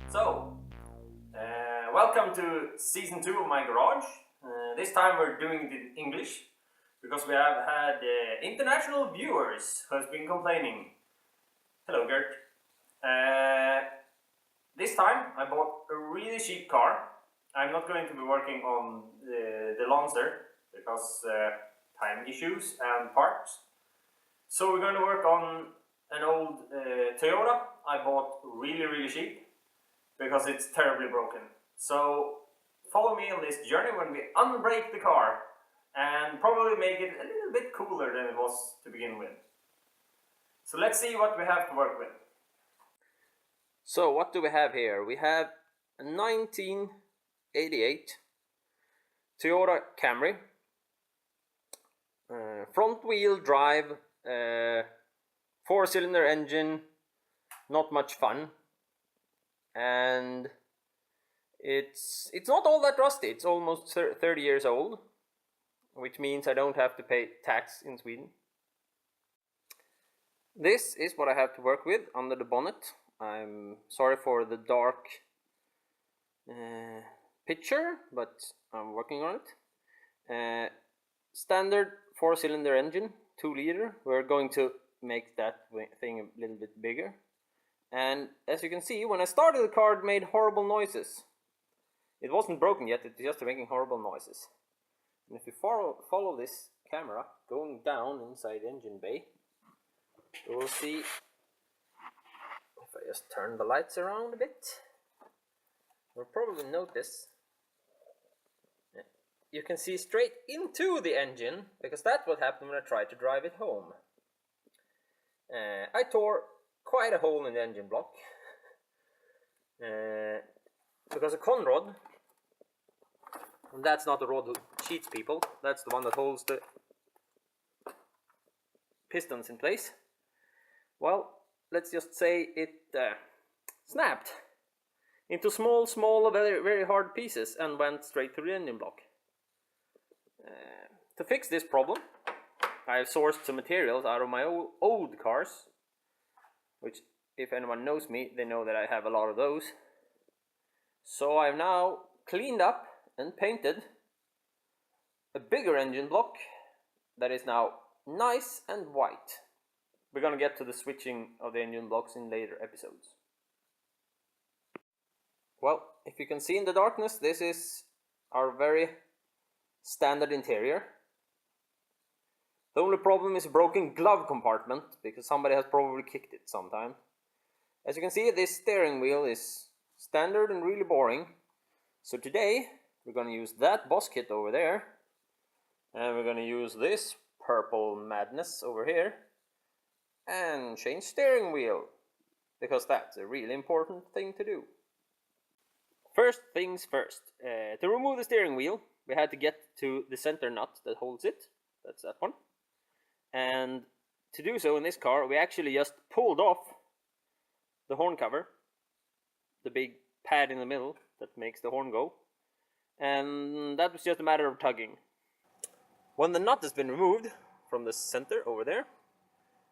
So, welcome to season 2 of my garage. This time we're doing it in English because we have had international viewers who has been complaining. Hello, Gert. This time I bought a really cheap car. I'm not going to be working on the Lancer because time issues and parts. So we're going to work on an old Toyota I bought really cheap because it's terribly broken. So follow me on this journey when we unbrake the car and probably make it a little bit cooler than it was to begin with. So let's see what we have to work with. So what do we have here? We have a 1988 Toyota Camry, front wheel drive, 4-cylinder engine, not much fun. And it's not all that rusty. It's almost 30 years old, which means I don't have to pay tax in Sweden. This is what I have to work with under the bonnet. I'm sorry for the dark picture, but I'm working on it. Standard 4-cylinder engine, 2-liter. We're going to make that thing a little bit bigger. And as you can see, when I started the car, it made horrible noises. It wasn't broken yet, it's just making horrible noises. And if you follow this camera going down inside the engine bay, you will see, if I just turn the lights around a bit, you'll probably notice you can see straight into the engine, because that's what happened when I tried to drive it home. I tore quite a hole in the engine block because a con rod, and that's not the rod who cheats people, that's the one that holds the pistons in place. Well, let's just say it snapped into small, very hard pieces and went straight through the engine block. To fix this problem, I have sourced some materials out of my old cars, which, if anyone knows me, they know that I have a lot of those. So I've now cleaned up and painted a bigger engine block that is now nice and white. We're gonna get to the switching of the engine blocks in later episodes. Well, if you can see in the darkness, this is our very standard interior. The only problem is a broken glove compartment, because somebody has probably kicked it sometime. As you can see, this steering wheel is standard and really boring. So today, we're going to use that boss kit over there. And we're going to use this purple madness over here. And change steering wheel, because that's a really important thing to do. First things first. To remove the steering wheel, we had to get to the center nut that holds it. That's that one. And to do so in this car, we actually just pulled off the horn cover, the big pad in the middle that makes the horn go, and that was just a matter of tugging. When the nut has been removed from the center over there,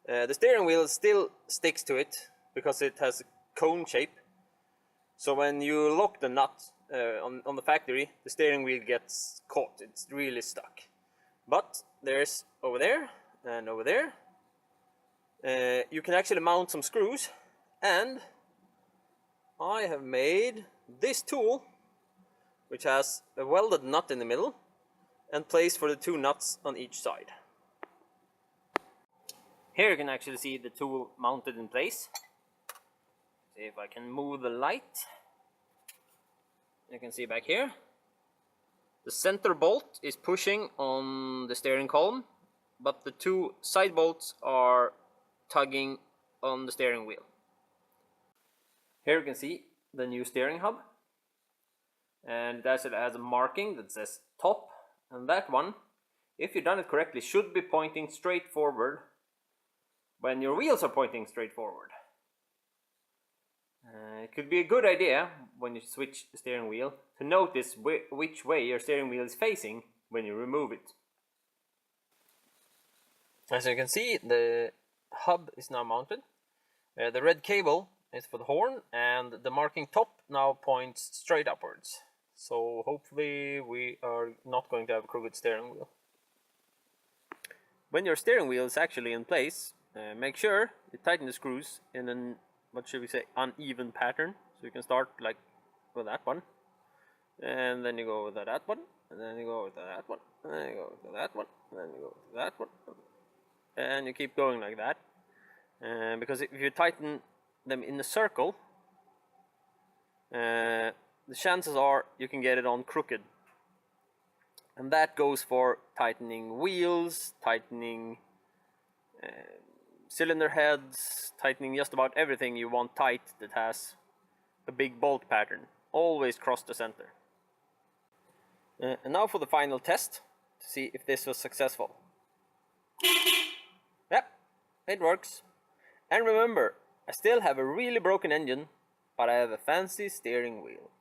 the steering wheel still sticks to it because it has a cone shape. So when you lock the nut on the factory, the steering wheel gets caught. It's really stuck. But there's over there and over there, you can actually mount some screws, and I have made this tool which has a welded nut in the middle and place for the 2 nuts on each side. Here you can actually see the tool mounted in place. See if I can move the light. You can see back here the center bolt is pushing on the steering column, but the 2 side bolts are tugging on the steering wheel. Here you can see the new steering hub, and it actually has a marking that says top, and that one, if you've done it correctly, should be pointing straight forward when your wheels are pointing straight forward. It could be a good idea when you switch the steering wheel to notice which way your steering wheel is facing when you remove it. As you can see, the hub is now mounted. The red cable is for the horn, and the marking top now points straight upwards. So hopefully we are not going to have a crooked steering wheel. When your steering wheel is actually in place, make sure you tighten the screws in an, what should we say, uneven pattern. So you can start like with that one, and then you go with that one, and then you go with that one, and then you go with that one, and then you go with that one, and you keep going like that. Because if you tighten them in a circle, the chances are you can get it on crooked. And that goes for tightening wheels, tightening cylinder heads, tightening just about everything you want tight that has a big bolt pattern. Always cross the center. And now for the final test to see if this was successful. Yep, it works. And remember, I still have a really broken engine, but I have a fancy steering wheel.